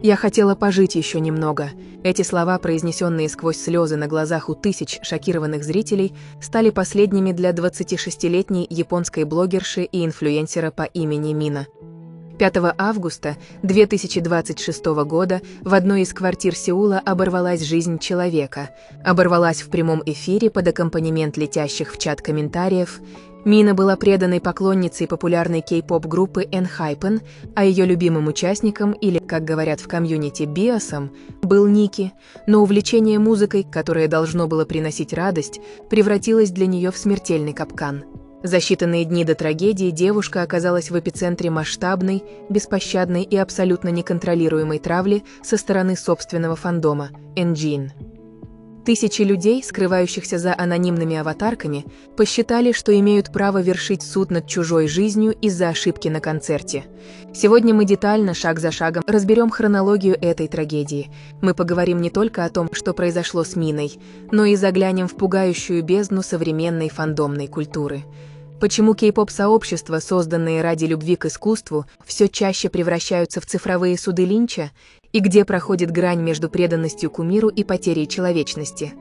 Я хотела пожить еще немного. Эти слова, произнесенные сквозь слезы на глазах у тысяч шокированных зрителей, стали последними для 26-летней японской блогерши и инфлюенсера по имени Мина. 5 августа 2026 года в одной из квартир Сеула оборвалась жизнь человека. Оборвалась в прямом эфире под аккомпанемент летящих в чат комментариев. Мина была преданной поклонницей популярной кей-поп-группы ENHYPEN, а ее любимым участником, или, как говорят в комьюнити, биосом, был Ники, но увлечение музыкой, которое должно было приносить радость, превратилось для нее в смертельный капкан. За считанные дни до трагедии девушка оказалась в эпицентре масштабной, беспощадной и абсолютно неконтролируемой травли со стороны собственного фандома – Энджин. Тысячи людей, скрывающихся за анонимными аватарками, посчитали, что имеют право вершить суд над чужой жизнью из-за ошибки на концерте. Сегодня мы детально, шаг за шагом, разберем хронологию этой трагедии. Мы поговорим не только о том, что произошло с Миной, но и заглянем в пугающую бездну современной фандомной культуры. Почему кей-поп-сообщества, созданные ради любви к искусству, все чаще превращаются в цифровые суды линча, и где проходит грань между преданностью кумиру и потерей человечности.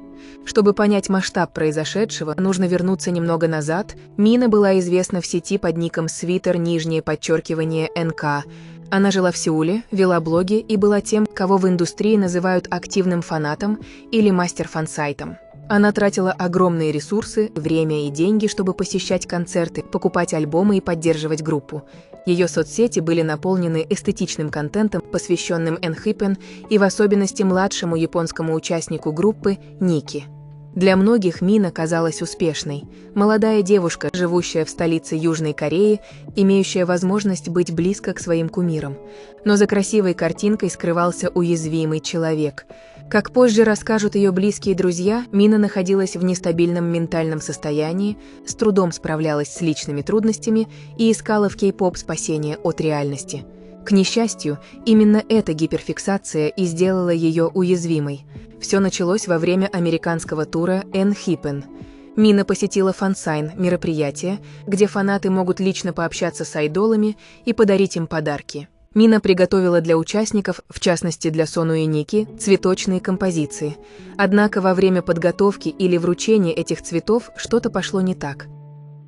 Чтобы понять масштаб произошедшего, нужно вернуться немного назад. Мина была известна в сети под ником __НК. Она жила в Сеуле, вела блоги и была тем, кого в индустрии называют активным фанатом или мастер-фансайтом. Она тратила огромные ресурсы, время и деньги, чтобы посещать концерты, покупать альбомы и поддерживать группу. Ее соцсети были наполнены эстетичным контентом, посвященным ENHYPEN и в особенности младшему японскому участнику группы Ники. Для многих Мина казалась успешной. Молодая девушка, живущая в столице Южной Кореи, имеющая возможность быть близко к своим кумирам. Но за красивой картинкой скрывался уязвимый человек. Как позже расскажут ее близкие друзья, Мина находилась в нестабильном ментальном состоянии, с трудом справлялась с личными трудностями и искала в кей-поп спасение от реальности. К несчастью, именно эта гиперфиксация и сделала ее уязвимой. Все началось во время американского тура ENHYPEN. Мина посетила фансайн, мероприятие, где фанаты могут лично пообщаться с айдолами и подарить им подарки. Мина приготовила для участников, в частности для Сону и Ники, цветочные композиции. Однако во время подготовки или вручения этих цветов что-то пошло не так.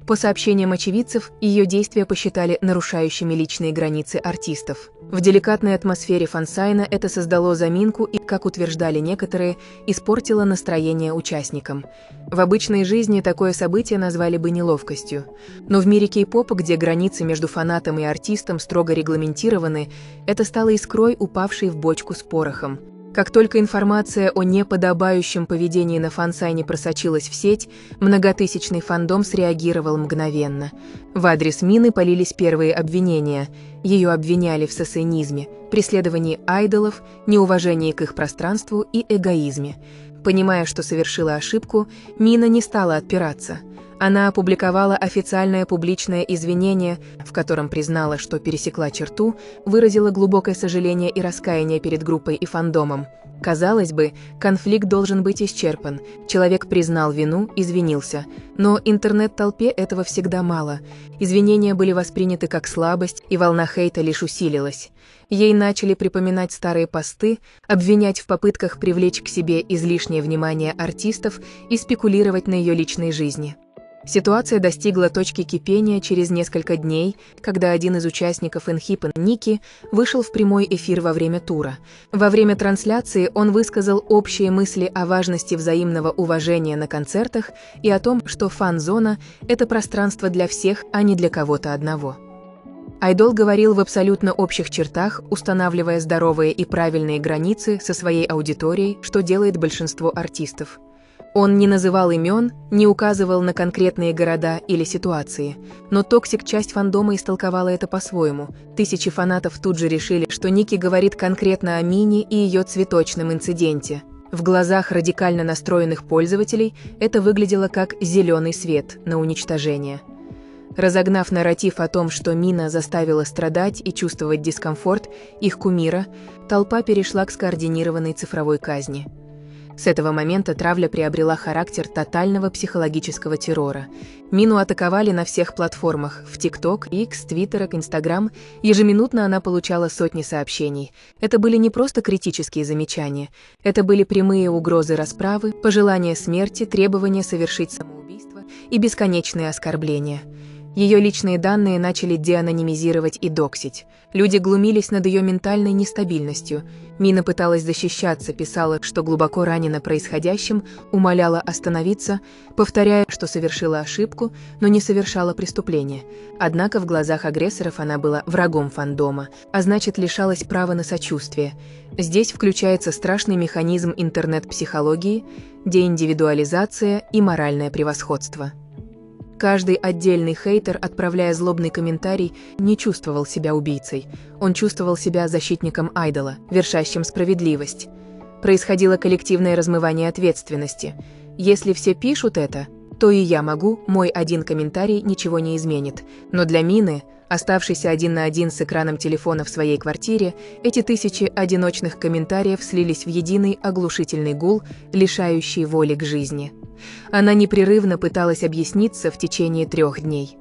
По сообщениям очевидцев, ее действия посчитали нарушающими личные границы артистов. В деликатной атмосфере фансайна это создало заминку и, как утверждали некоторые, испортило настроение участникам. В обычной жизни такое событие назвали бы неловкостью. Но в мире кей-попа, где границы между фанатом и артистом строго регламентированы, это стало искрой, упавшей в бочку с порохом. Как только информация о неподобающем поведении на фансайне просочилась в сеть, многотысячный фандом среагировал мгновенно. В адрес Мины полились первые обвинения. Ее обвиняли в сосценизме, преследовании айдолов, неуважении к их пространству и эгоизме. Понимая, что совершила ошибку, Мина не стала отпираться. Она опубликовала официальное публичное извинение, в котором признала, что пересекла черту, выразила глубокое сожаление и раскаяние перед группой и фандомом. Казалось бы, конфликт должен быть исчерпан. Человек признал вину, извинился. Но интернет-толпе этого всегда мало. Извинения были восприняты как слабость, и волна хейта лишь усилилась. Ей начали припоминать старые посты, обвинять в попытках привлечь к себе излишнее внимание артистов и спекулировать на ее личной жизни. Ситуация достигла точки кипения через несколько дней, когда один из участников ENHYPEN, Ники, вышел в прямой эфир во время тура. Во время трансляции он высказал общие мысли о важности взаимного уважения на концертах и о том, что фан-зона – это пространство для всех, а не для кого-то одного. Айдол говорил в абсолютно общих чертах, устанавливая здоровые и правильные границы со своей аудиторией, что делает большинство артистов. Он не называл имен, не указывал на конкретные города или ситуации. Но токсик часть фандома истолковала это по-своему. Тысячи фанатов тут же решили, что Ники говорит конкретно о Мине и ее цветочном инциденте. В глазах радикально настроенных пользователей это выглядело как зеленый свет на уничтожение. Разогнав нарратив о том, что Мина заставила страдать и чувствовать дискомфорт их кумира, толпа перешла к скоординированной цифровой казни. С этого момента травля приобрела характер тотального психологического террора. Мину атаковали на всех платформах – в TikTok, X, Twitter, Instagram. Ежеминутно она получала сотни сообщений. Это были не просто критические замечания. Это были прямые угрозы расправы, пожелания смерти, требования совершить самоубийство и бесконечные оскорбления. Ее личные данные начали деанонимизировать и доксить. Люди глумились над ее ментальной нестабильностью. Мина пыталась защищаться, писала, что глубоко ранена происходящим, умоляла остановиться, повторяя, что совершила ошибку, но не совершала преступления. Однако в глазах агрессоров она была врагом фандома, а значит лишалась права на сочувствие. Здесь включается страшный механизм интернет-психологии, деиндивидуализация и моральное превосходство. Каждый отдельный хейтер, отправляя злобный комментарий, не чувствовал себя убийцей. Он чувствовал себя защитником айдола, вершащим справедливость. Происходило коллективное размывание ответственности. Если все пишут это, то и я могу, мой один комментарий ничего не изменит. Но для Мины, оставшейся один на один с экраном телефона в своей квартире, эти тысячи одиночных комментариев слились в единый оглушительный гул, лишающий воли к жизни. Она непрерывно пыталась объясниться в течение 3 дней.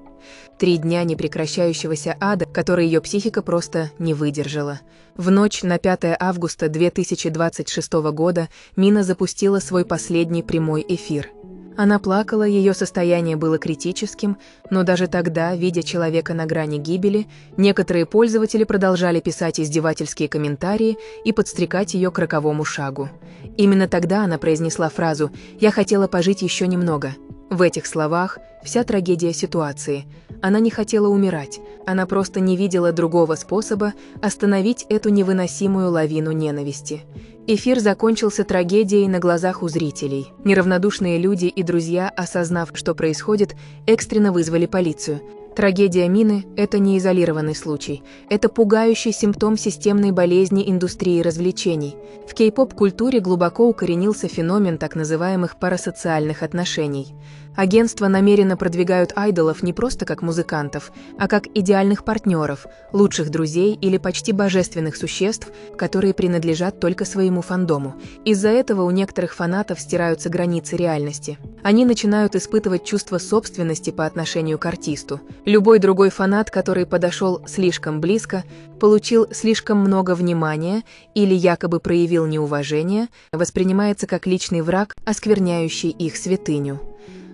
3 дня непрекращающегося ада, который ее психика просто не выдержала. В ночь на 5 августа 2026 года Мина запустила свой последний прямой эфир. Она плакала, ее состояние было критическим, но даже тогда, видя человека на грани гибели, некоторые пользователи продолжали писать издевательские комментарии и подстрекать ее к роковому шагу. Именно тогда она произнесла фразу «Я хотела пожить еще немного». В этих словах вся трагедия ситуации. Она не хотела умирать, она просто не видела другого способа остановить эту невыносимую лавину ненависти. Эфир закончился трагедией на глазах у зрителей. Неравнодушные люди и друзья, осознав, что происходит, экстренно вызвали полицию. Трагедия Мины – это не изолированный случай. Это пугающий симптом системной болезни индустрии развлечений. В кей-поп-культуре глубоко укоренился феномен так называемых парасоциальных отношений. Агентства намеренно продвигают айдолов не просто как музыкантов, а как идеальных партнеров, лучших друзей или почти божественных существ, которые принадлежат только своему фандому. Из-за этого у некоторых фанатов стираются границы реальности. Они начинают испытывать чувство собственности по отношению к артисту. Любой другой фанат, который подошел слишком близко, получил слишком много внимания или якобы проявил неуважение, воспринимается как личный враг, оскверняющий их святыню.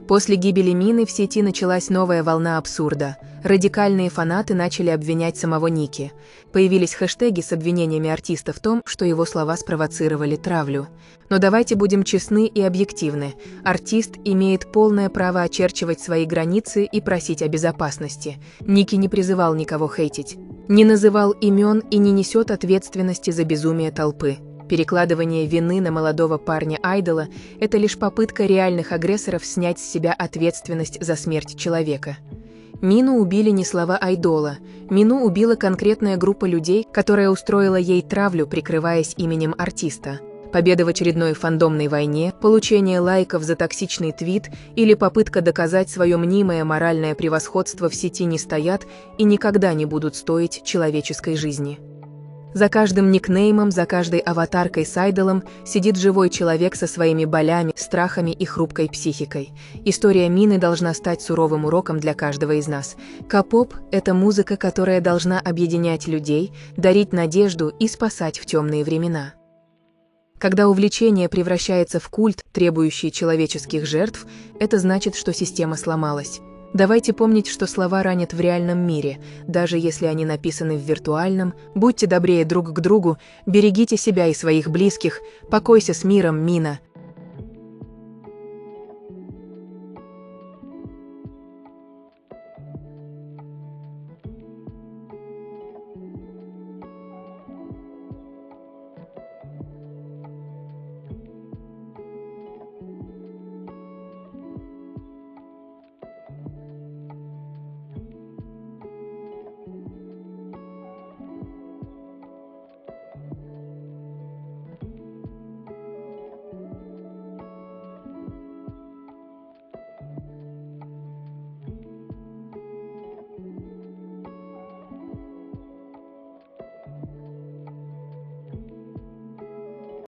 После гибели Мины в сети началась новая волна абсурда. Радикальные фанаты начали обвинять самого Ники. Появились хэштеги с обвинениями артиста в том, что его слова спровоцировали травлю. Но давайте будем честны и объективны. Артист имеет полное право очерчивать свои границы и просить о безопасности. Ники не призывал никого хейтить, не называл имен и не несет ответственности за безумие толпы. Перекладывание вины на молодого парня-айдола – это лишь попытка реальных агрессоров снять с себя ответственность за смерть человека. Мину убили не слова айдола. Мину убила конкретная группа людей, которая устроила ей травлю, прикрываясь именем артиста. Победа в очередной фандомной войне, получение лайков за токсичный твит или попытка доказать свое мнимое моральное превосходство в сети не стоят и никогда не будут стоить человеческой жизни. За каждым никнеймом, за каждой аватаркой с айдолом сидит живой человек со своими болями, страхами и хрупкой психикой. История Мины должна стать суровым уроком для каждого из нас. Кей-поп – это музыка, которая должна объединять людей, дарить надежду и спасать в темные времена. Когда увлечение превращается в культ, требующий человеческих жертв, это значит, что система сломалась. Давайте помнить, что слова ранят в реальном мире, даже если они написаны в виртуальном. Будьте добрее друг к другу, берегите себя и своих близких, покойся с миром, Мина.